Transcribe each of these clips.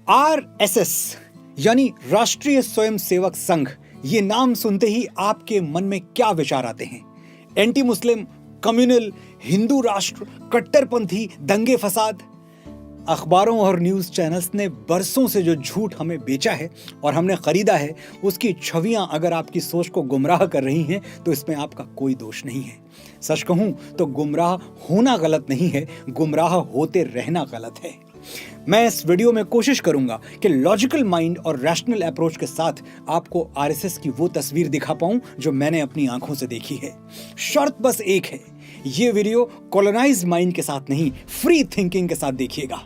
RSS यानी राष्ट्रीय स्वयंसेवक संघ, ये नाम सुनते ही आपके मन में क्या विचार आते हैं? एंटी मुस्लिम, कम्युनल, हिंदू राष्ट्र, कट्टरपंथी, दंगे फसाद। अखबारों और न्यूज चैनल्स ने बरसों से जो झूठ हमें बेचा है और हमने खरीदा है, उसकी छवियां अगर आपकी सोच को गुमराह कर रही हैं तो इसमें आपका कोई दोष नहीं है। सच कहूं तो गुमराह होना गलत नहीं है, गुमराह होते रहना गलत है। मैं इस वीडियो में कोशिश करूंगा कि लॉजिकल माइंड और रैशनल अप्रोच के साथ आपको आरएसएस की वो तस्वीर दिखा पाऊं जो मैंने अपनी आंखों से देखी है। शर्त बस एक है, ये वीडियो कॉलोनाइज्ड माइंड के साथ नहीं, फ्री थिंकिंग के साथ देखिएगा।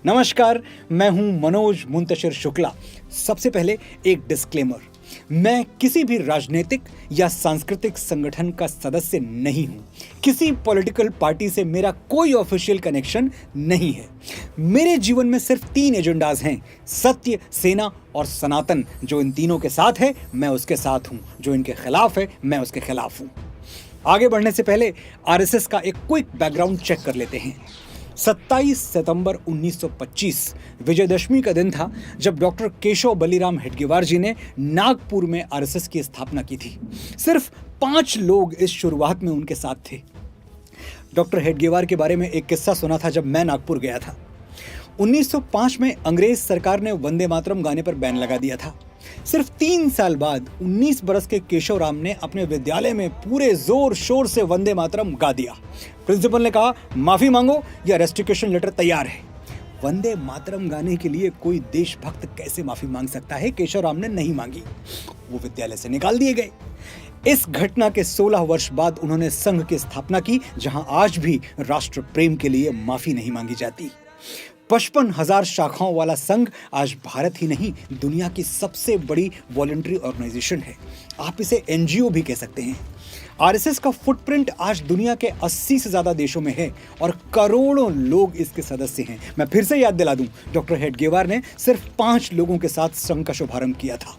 नमस्कार, मैं हूं मनोज मुंतशिर शुक्ला। सबसे पहले एक डिस्क्लेमर, मैं किसी भी राजनीतिक या सांस्कृतिक संगठन का सदस्य नहीं हूं। किसी पॉलिटिकल पार्टी से मेरा कोई ऑफिशियल कनेक्शन नहीं है। मेरे जीवन में सिर्फ 3 एजेंडाज हैं, सत्य, सेना और सनातन। जो इन तीनों के साथ है मैं उसके साथ हूं, जो इनके खिलाफ है मैं उसके खिलाफ हूं। आगे बढ़ने से पहले आरएसएस का एक क्विक बैकग्राउंड चेक कर लेते हैं। 27 सितंबर 1925 विजयदशमी का दिन था जब डॉक्टर केशव बलिराम हेडगेवार जी ने नागपुर में आरएसएस की स्थापना की थी। सिर्फ 5 लोग इस शुरुआत में उनके साथ थे। डॉक्टर हेडगेवार के बारे में एक किस्सा सुना था जब मैं नागपुर गया था। 1905 में अंग्रेज सरकार ने वंदे मातरम गाने पर बैन लगा दिया था। सिर्फ 3 साल बाद 19 बरस के केशव राम ने अपने विद्यालय में पूरे जोर शोर से वंदे मातरम गा दिया। प्रिंसिपल ने कहा, माफी मांगो या रेस्टिकेशन लेटर तैयार है। वंदे मातरम गाने के लिए कोई देशभक्त कैसे माफी मांग सकता है? केशव राम ने नहीं मांगी, वो विद्यालय से निकाल दिए गए। इस घटना के 16 वर्ष बाद उन्होंने संघ की स्थापना की, जहां आज भी राष्ट्र प्रेम के लिए माफी नहीं मांगी जाती। 55,000 शाखाओं वाला संघ आज भारत ही नहीं, दुनिया की सबसे बड़ी वॉलंटरी ऑर्गेनाइजेशन है। आप इसे एनजीओ भी कह सकते हैं। आरएसएस का फुटप्रिंट आज दुनिया के 80 से ज्यादा देशों में है और करोड़ों लोग इसके सदस्य हैं। मैं फिर से याद दिला दूं, डॉक्टर हेडगेवार ने सिर्फ 5 लोगों के साथ संघ का शुभारंभ किया था।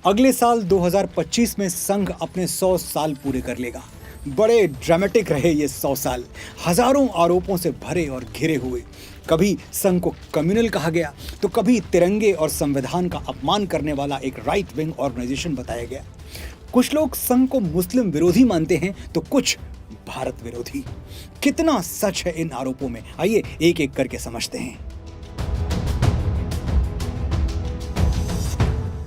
अगले साल 2025 में संघ अपने 100 साल पूरे कर लेगा। बड़े ड्रामेटिक रहे ये 100 साल, हजारों आरोपों से भरे और घिरे हुए। कभी संघ को कम्युनल कहा गया तो कभी तिरंगे और संविधान का अपमान करने वाला एक राइट विंग ऑर्गेनाइजेशन बताया गया। कुछ लोग संघ को मुस्लिम विरोधी मानते हैं तो कुछ भारत विरोधी। कितना सच है इन आरोपों में, आइए एक एक करके समझते हैं।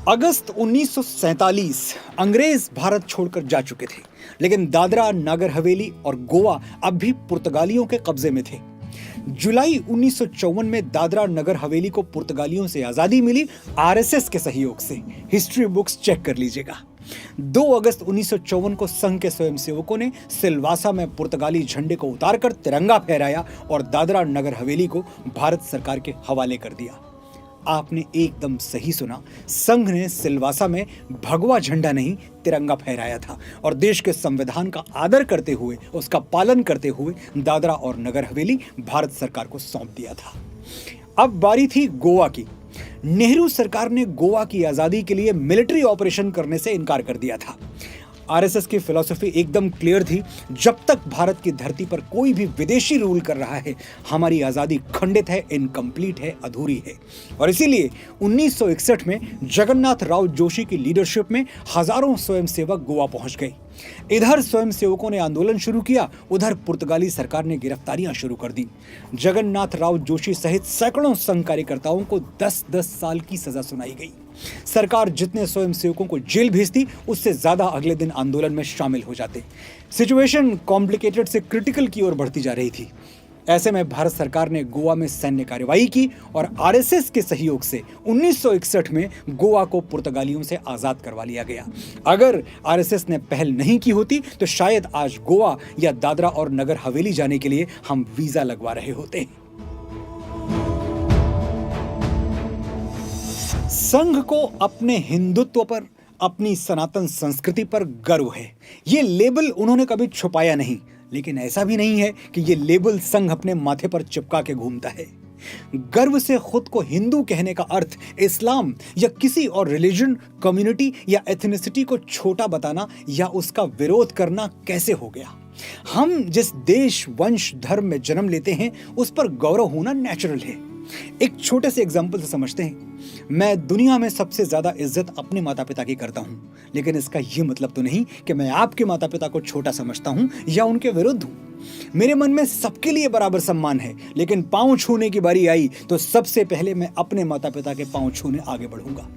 अगस्त 1947 अंग्रेज भारत छोड़कर जा चुके थे, लेकिन दादरा नगर हवेली और गोवा अब भी पुर्तगालियों के कब्जे में थे। जुलाई 1954 में दादरा नगर हवेली को पुर्तगालियों से आजादी मिली, आरएसएस के सहयोग से। हिस्ट्री बुक्स चेक कर लीजिएगा। 2 अगस्त 1954 को संघ के स्वयंसेवकों ने सिलवासा में पुर्तगाली झंडे को उतारकर तिरंगा फहराया और दादरा नगर हवेली को भारत सरकार के हवाले कर दिया। आपने एकदम सही सुना, संघ ने सिलवासा में भगवा झंडा नहीं, तिरंगा फहराया था और देश के संविधान का आदर करते हुए, उसका पालन करते हुए दादरा और नगर हवेली भारत सरकार को सौंप दिया था। अब बारी थी गोवा की। नेहरू सरकार ने गोवा की आजादी के लिए मिलिट्री ऑपरेशन करने से इनकार कर दिया था। आरएसएस की फिलॉसफी एकदम क्लियर थी, जब तक भारत की धरती पर कोई भी विदेशी रूल कर रहा है, हमारी आजादी खंडित है, इनकम्प्लीट है, अधूरी है। और इसीलिए 1961 में जगन्नाथ राव जोशी की लीडरशिप में हजारों स्वयंसेवक गोवा पहुंच गए। इधर स्वयंसेवकों ने आंदोलन शुरू किया, उधर पुर्तगाली सरकार ने गिरफ्तारियां शुरू कर दी। जगन्नाथ राव जोशी सहित सैकड़ों संघ कार्यकर्ताओं को 10-10 साल की सजा सुनाई गई। सरकार जितने स्वयंसेवकों को जेल भेजती, उससे ज्यादा अगले दिन आंदोलन में शामिल हो जाते। सिचुएशन कॉम्प्लिकेटेड से क्रिटिकल की ओर बढ़ती जा रही थी। ऐसे में भारत सरकार ने गोवा में सैन्य कार्रवाई की और आरएसएस के सहयोग से 1961 में गोवा को पुर्तगालियों से आजाद करवा लिया गया। अगर आरएसएस ने पहल नहीं की होती तो शायद आज गोवा या दादरा और नगर हवेली जाने के लिए हम वीजा लगवा रहे होते। संघ को अपने हिंदुत्व पर, अपनी सनातन संस्कृति पर गर्व है। ये लेबल उन्होंने कभी छुपाया नहीं, लेकिन ऐसा भी नहीं है कि ये लेबल संघ अपने माथे पर चिपका के घूमता है। गर्व से खुद को हिंदू कहने का अर्थ इस्लाम या किसी और रिलीजन, कम्युनिटी या एथनिसिटी को छोटा बताना या उसका विरोध करना कैसे हो गया? हम जिस देश, वंश, धर्म में जन्म लेते हैं उस पर गौरव होना नेचुरल है। एक छोटे से एग्जाम्पल से समझते हैं। मैं दुनिया में सबसे ज्यादा इज्जत अपने माता पिता की करता हूं, लेकिन इसका यह मतलब तो नहीं कि मैं आपके माता पिता को छोटा समझता हूं या उनके विरुद्ध हूं। मेरे मन में सबके लिए बराबर सम्मान है, लेकिन पांव छूने की बारी आई तो सबसे पहले मैं अपने माता पिता के पांव छूने आगे बढ़ूंगा।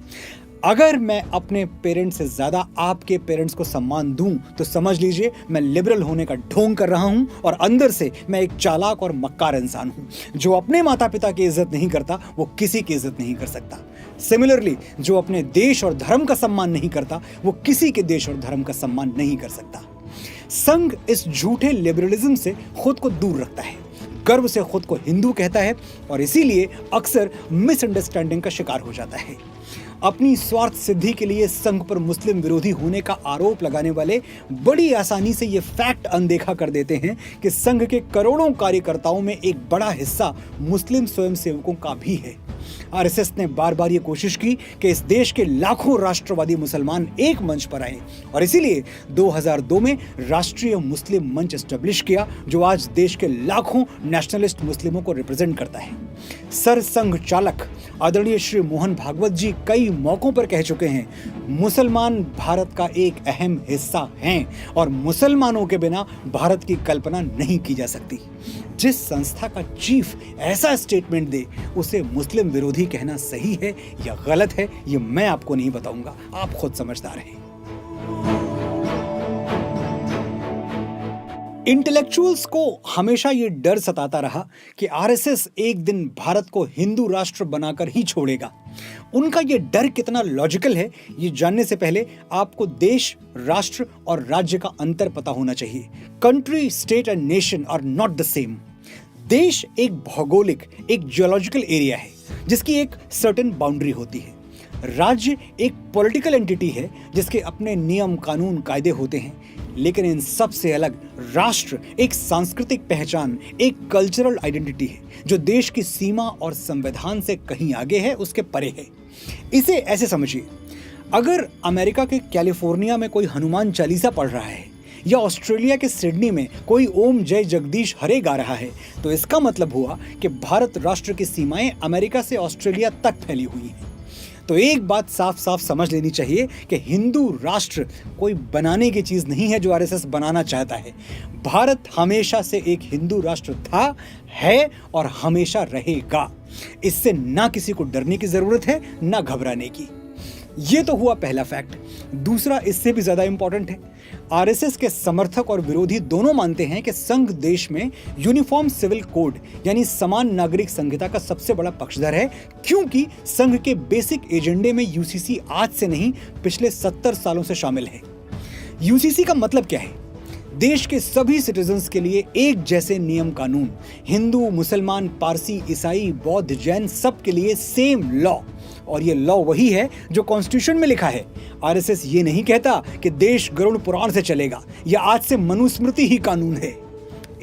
अगर मैं अपने पेरेंट्स से ज्यादा आपके पेरेंट्स को सम्मान दूं तो समझ लीजिए मैं लिबरल होने का ढोंग कर रहा हूं और अंदर से मैं एक चालाक और मक्कार इंसान हूं। जो अपने माता पिता की इज्जत नहीं करता वो किसी की इज्जत नहीं कर सकता। सिमिलरली, जो अपने देश और धर्म का सम्मान नहीं करता वो किसी के देश और धर्म का सम्मान नहीं कर सकता। संघ इस झूठे लिबरलिज्म से खुद को दूर रखता है, गर्व से खुद को हिंदू कहता है और इसीलिए अक्सर मिसअंडरस्टैंडिंग का शिकार हो जाता है। अपनी स्वार्थ सिद्धि के लिए संघ पर मुस्लिम विरोधी होने का आरोप लगाने वाले बड़ी आसानी से ये फैक्ट अनदेखा कर देते हैं कि संघ के करोड़ों कार्यकर्ताओं में एक बड़ा हिस्सा मुस्लिम स्वयंसेवकों का भी है। आरएसएस ने बार बार ये कोशिश की कि इस देश के लाखों राष्ट्रवादी मुसलमान एक मंच पर आए और इसीलिए 2002 में राष्ट्रीय मुस्लिम मंच एस्टेब्लिश किया, जो आज देश के लाखों नेशनलिस्ट मुस्लिमों को रिप्रेजेंट करता है। सरसंघ चालक आदरणीय श्री मोहन भागवत जी कई मौकों पर कह चुके हैं, मुसलमान भारत का एक अहम हिस्सा हैं और मुसलमानों के बिना भारत की कल्पना नहीं की जा सकती। जिस संस्था का चीफ ऐसा स्टेटमेंट दे उसे मुस्लिम विरोधी कहना सही है या गलत है, ये मैं आपको नहीं बताऊंगा, आप खुद समझदार हैं। इंटेलेक्चुअल्स को हमेशा ये डर सताता रहा कि आरएसएस एक दिन भारत को हिंदू राष्ट्र बनाकर ही छोड़ेगा। उनका ये डर कितना लॉजिकल है, ये जानने से पहले आपको देश, राष्ट्र और राज्य का अंतर पता होना चाहिए। Country, state and nation are not the same. देश एक भौगोलिक, एक जियोलॉजिकल एरिया है जिसकी एक सर्टेन बाउंड्री होती है। राज्य एक पॉलिटिकल एंटिटी है जिसके अपने नियम, कानून, कायदे होते हैं। लेकिन इन सब से अलग राष्ट्र एक सांस्कृतिक पहचान, एक कल्चरल आइडेंटिटी है जो देश की सीमा और संविधान से कहीं आगे है, उसके परे है। इसे ऐसे समझिए, अगर अमेरिका के कैलिफोर्निया में कोई हनुमान चालीसा पढ़ रहा है या ऑस्ट्रेलिया के सिडनी में कोई ओम जय जगदीश हरे गा रहा है तो इसका मतलब हुआ कि भारत राष्ट्र की सीमाएं अमेरिका से ऑस्ट्रेलिया तक फैली हुई हैं। तो एक बात साफ साफ समझ लेनी चाहिए कि हिंदू राष्ट्र कोई बनाने की चीज नहीं है जो आरएसएस बनाना चाहता है। भारत हमेशा से एक हिंदू राष्ट्र था, है और हमेशा रहेगा। इससे ना किसी को डरने की जरूरत है ना घबराने की। ये तो हुआ पहला फैक्ट। दूसरा इससे भी ज्यादा इंपॉर्टेंट है। आरएसएस के समर्थक और विरोधी दोनों मानते हैं कि संघ देश में यूनिफॉर्म सिविल कोड यानी समान नागरिक संहिता का सबसे बड़ा पक्षधर है, क्योंकि संघ के बेसिक एजेंडे में यूसीसी आज से नहीं पिछले 70 सालों से शामिल है। यूसीसी का मतलब क्या है? देश के सभी सिटीजन्स के लिए एक जैसे नियम कानून, हिंदू, मुसलमान, पारसी, ईसाई, बौद्ध, जैन, सब के लिए सेम लॉ। और ये लॉ वही है जो कॉन्स्टिट्यूशन में लिखा है। आरएसएस ये नहीं कहता कि देश गरुड़ पुराण से चलेगा या आज से मनुस्मृति ही कानून है।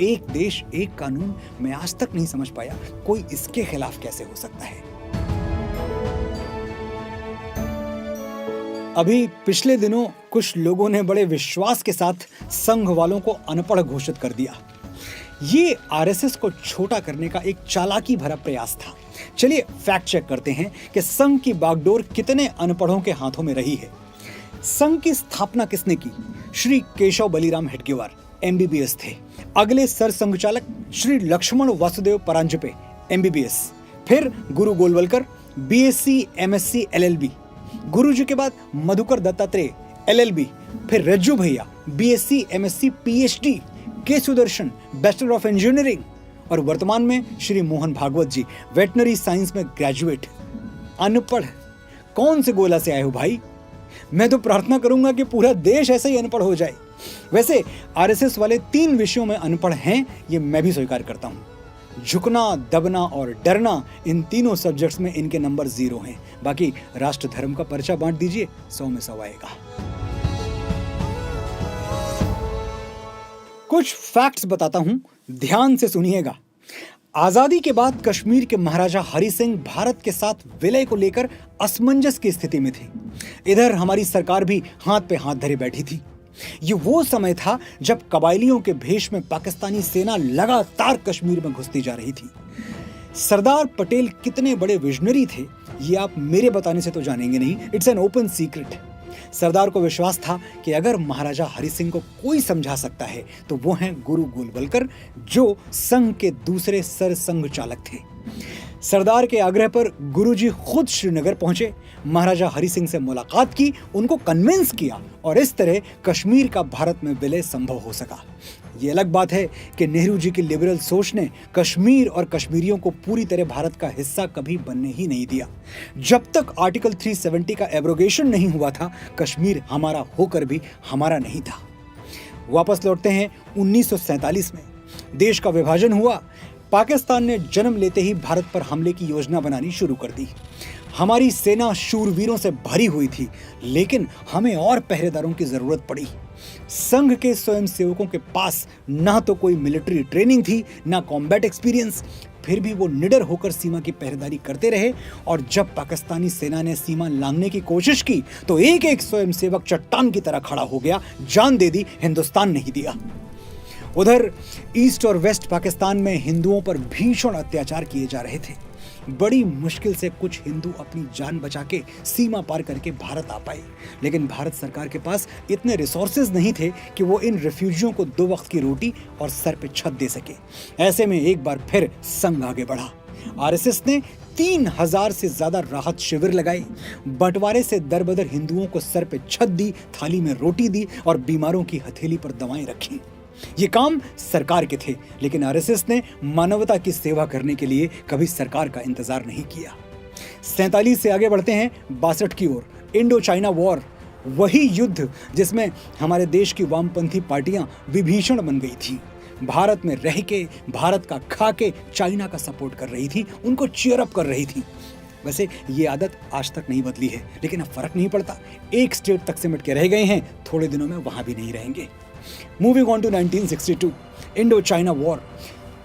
एक देश एक कानून, मैं आज तक नहीं समझ पाया कोई इसके खिलाफ कैसे हो सकता है। अभी पिछले दिनों कुछ लोगों ने बड़े विश्वास के साथ संघ वालों को अनपढ़ घोषित कर दिया। ये आरएसएस को छोटा करने का एक चालाकी भरा प्रयास था। चलिए फैक्ट चेक करते हैं कि संघ की बागडोर कितने अनपढ़ों के हाथों में रही है। संघ की स्थापना किसने की? श्री केशव बलिराम हेडगेवार एमबीबीएस थे। अगले सरसंघ चालक श्री लक्ष्मण वासुदेव परांजपे एमबीबीएस, फिर गुरु गोलवलकर बीएससी एमएससी एलएलबी, गुरुजी के बाद मधुकर दत्तात्रेय एलएलबी, फिर रज्जू भैया बीएससी एमएससी पीएचडी, के सुदर्शन बैचलर ऑफ इंजीनियरिंग और वर्तमान में श्री मोहन भागवत जी वेटनरी साइंस में ग्रेजुएट। अनपढ़ कौन से गोला से आए हो भाई? मैं तो प्रार्थना करूंगा कि पूरा देश ऐसे ही अनपढ़ हो जाए। वैसे आरएसएस वाले 3 विषयों में अनपढ़ हैं, ये मैं भी स्वीकार करता हूं। झुकना, दबना और डरना, इन तीनों सब्जेक्ट्स में इनके नंबर 0 हैं। बाकी राष्ट्र धर्म का पर्चा बांट दीजिए, 100 में 100 आएगा। कुछ फैक्ट्स बताता हूं, ध्यान से सुनिएगा। आजादी के बाद कश्मीर के महाराजा हरि सिंह भारत के साथ विलय को लेकर असमंजस की स्थिति में थे। इधर हमारी सरकार भी हाथ पे हाथ धरे बैठी थी। ये वो समय था जब कबायलियों के भेष में पाकिस्तानी सेना लगातार कश्मीर में घुसती जा रही थी। सरदार पटेल कितने बड़े विजनरी थे ये आप मेरे बताने से तो जानेंगे नहीं, इट्स एन ओपन सीक्रेट। सरदार को विश्वास था कि अगर महाराजा हरि सिंह को कोई समझा सकता है तो वो हैं गुरु गोलवलकर, जो संघ के दूसरे सर संघ चालक थे। सरदार के आग्रह पर गुरुजी खुद श्रीनगर पहुंचे, महाराजा हरि सिंह से मुलाकात की, उनको कन्विंस किया और इस तरह कश्मीर का भारत में विलय संभव हो सका। ये अलग बात है कि नेहरू जी की लिबरल सोच ने कश्मीर और कश्मीरियों को पूरी तरह भारत का हिस्सा कभी बनने ही नहीं दिया। जब तक आर्टिकल 370 का एब्रोगेशन नहीं हुआ था, कश्मीर हमारा होकर भी हमारा नहीं था। वापस लौटते हैं 1947 में। देश का विभाजन हुआ। पाकिस्तान ने जन्म लेते ही भारत पर हमले की योजना बनानी शुरू कर दी। हमारी सेना शूरवीरों से भरी हुई थी, लेकिन हमें और पहरेदारों की जरूरत पड़ी। संघ के स्वयंसेवकों के पास ना तो कोई मिलिट्री ट्रेनिंग थी, ना कॉम्बैट एक्सपीरियंस। फिर भी वो निडर होकर सीमा की पहरेदारी करते रहे और जब पाकिस्तानी सेना ने सीमा लांघने की कोशिश की तो एक एक स्वयंसेवक चट्टान की तरह खड़ा हो गया, जान दे दी, हिंदुस्तान नहीं दिया। उधर ईस्ट और वेस्ट पाकिस्तान में हिंदुओं पर भीषण अत्याचार किए जा रहे थे। बड़ी मुश्किल से कुछ हिंदू अपनी जान बचा के सीमा पार करके भारत आ पाए, लेकिन भारत सरकार के पास इतने रिसोर्सेज नहीं थे कि वो इन रिफ्यूजियों को 2 वक्त की रोटी और सर पे छत दे सके। ऐसे में एक बार फिर संघ आगे बढ़ा। आरएसएस ने 3000 से ज्यादा राहत शिविर लगाए, बंटवारे से दरबदर हिंदुओं को सर पे छत दी, थाली में रोटी दी और बीमारों की हथेली पर दवाएं रखी। ये काम सरकार के थे, लेकिन आरएसएस ने मानवता की सेवा करने के लिए कभी सरकार का इंतजार नहीं किया। 47 से आगे बढ़ते हैं 62 की ओर। इंडो चाइना वॉर, वही युद्ध जिसमें हमारे देश की वामपंथी पार्टियां विभीषण बन गई थी। भारत में रह के, भारत का खा के चाइना का सपोर्ट कर रही थी, उनको चीयर अप कर रही थी। वैसे ये आदत आज तक नहीं बदली है, लेकिन अब फर्क नहीं पड़ता। एक स्टेट तक सिमट के रह गए हैं, थोड़े दिनों में वहां भी नहीं रहेंगे। Moving on to 1962, Indo China war.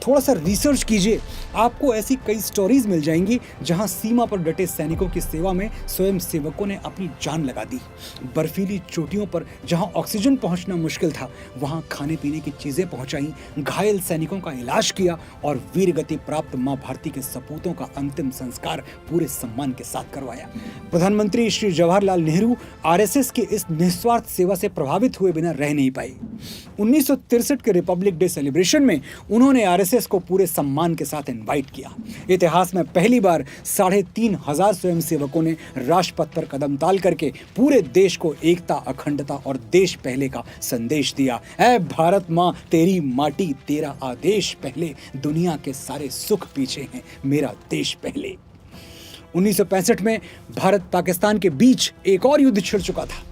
थोड़ा सा रिसर्च कीजिए, आपको ऐसी कई स्टोरीज मिल जाएंगी जहां सीमा पर डटे सैनिकों की सेवा में स्वयं सेवकों ने अपनी जान लगा दी। बर्फीली चोटियों पर जहां ऑक्सीजन पहुंचना मुश्किल था, वहां खाने पीने की चीजें पहुंचाई, घायल सैनिकों का इलाज किया और वीर गति प्राप्त मां भारती के सपूतों का अंतिम संस्कार पूरे सम्मान के साथ करवाया। प्रधानमंत्री श्री जवाहरलाल नेहरू आरएसएस की इस निस्वार्थ सेवा से प्रभावित हुए बिना रह नहीं पाए। 1963 के रिपब्लिक डे सेलिब्रेशन में उन्होंने आरएसएस को पूरे सम्मान के साथ इनवाइट किया। इतिहास में पहली बार 3500 स्वयंसेवकों ने राजपथ पर कदम ताल करके पूरे देश को एकता, अखंडता और देश पहले का संदेश दिया। ऐ भारत माँ, तेरी माटी तेरा आदेश पहले, दुनिया के सारे सुख पीछे हैं, मेरा देश पहले। 1965 में भारत पाकिस्तान के बीच एक और युद्ध छिड़ चुका था।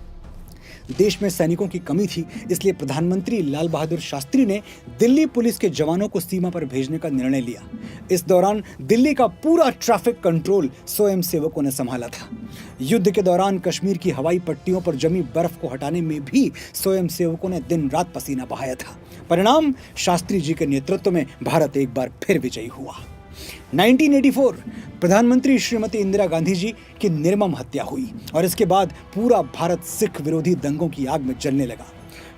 देश में सैनिकों की कमी थी, इसलिए प्रधानमंत्री लाल बहादुर शास्त्री ने दिल्ली पुलिस के जवानों को सीमा पर भेजने का निर्णय लिया। इस दौरान दिल्ली का पूरा ट्रैफिक कंट्रोल स्वयं सेवकों ने संभाला था। युद्ध के दौरान कश्मीर की हवाई पट्टियों पर जमी बर्फ को हटाने में भी स्वयं सेवकों ने दिन रात पसीना बहाया था। परिणाम, शास्त्री जी के नेतृत्व में भारत एक बार फिर विजयी हुआ। 1984 प्रधानमंत्री श्रीमती इंदिरा गांधी जी की निर्मम हत्या हुई और इसके बाद पूरा भारत सिख विरोधी दंगों की आग में जलने लगा।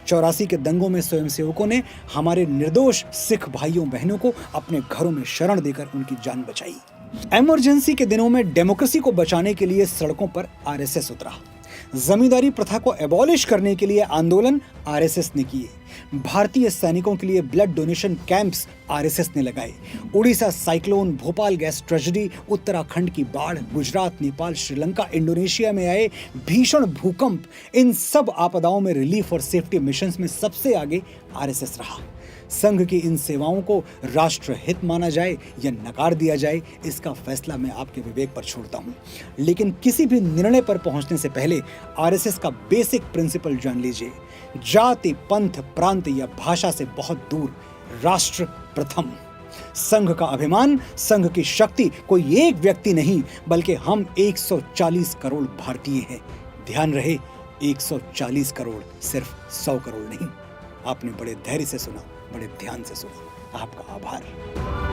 84 के दंगों में स्वयंसेवकों ने हमारे निर्दोष सिख भाइयों बहनों को अपने घरों में शरण देकर उनकी जान बचाई। इमरजेंसी के दिनों में डेमोक्रेसी को बचाने के लिए सड़कों पर आरएसएस उतरा। जमींदारी प्रथा को एबॉलिश करने के लिए आंदोलन आरएसएस ने किए। भारतीय सैनिकों के लिए ब्लड डोनेशन कैंप्स आरएसएस ने लगाए। Orissa cyclone, Bhopal gas tragedy, Uttarakhand की बाढ़, गुजरात, नेपाल, श्रीलंका, इंडोनेशिया में आए भीषण भूकंप, इन सब आपदाओं में रिलीफ और सेफ्टी मिशंस में सबसे आगे आरएसएस रहा। संघ की इन सेवाओं को राष्ट्र हित माना जाए या नकार दिया जाए, इसका फैसला मैं आपके विवेक पर छोड़ता हूं। लेकिन किसी भी निर्णय पर पहुंचने से पहले आरएसएस का बेसिक प्रिंसिपल जान लीजिए। जाति, पंथ, प्रांत या भाषा से बहुत दूर, राष्ट्र प्रथम। संघ का अभिमान, संघ की शक्ति कोई एक व्यक्ति नहीं, बल्कि हम 140 करोड़ भारतीय हैं। ध्यान रहे, 140 करोड़, सिर्फ 100 करोड़ नहीं। आपने बड़े धैर्य से सुना, बड़े ध्यान से सुना। आपका आभार।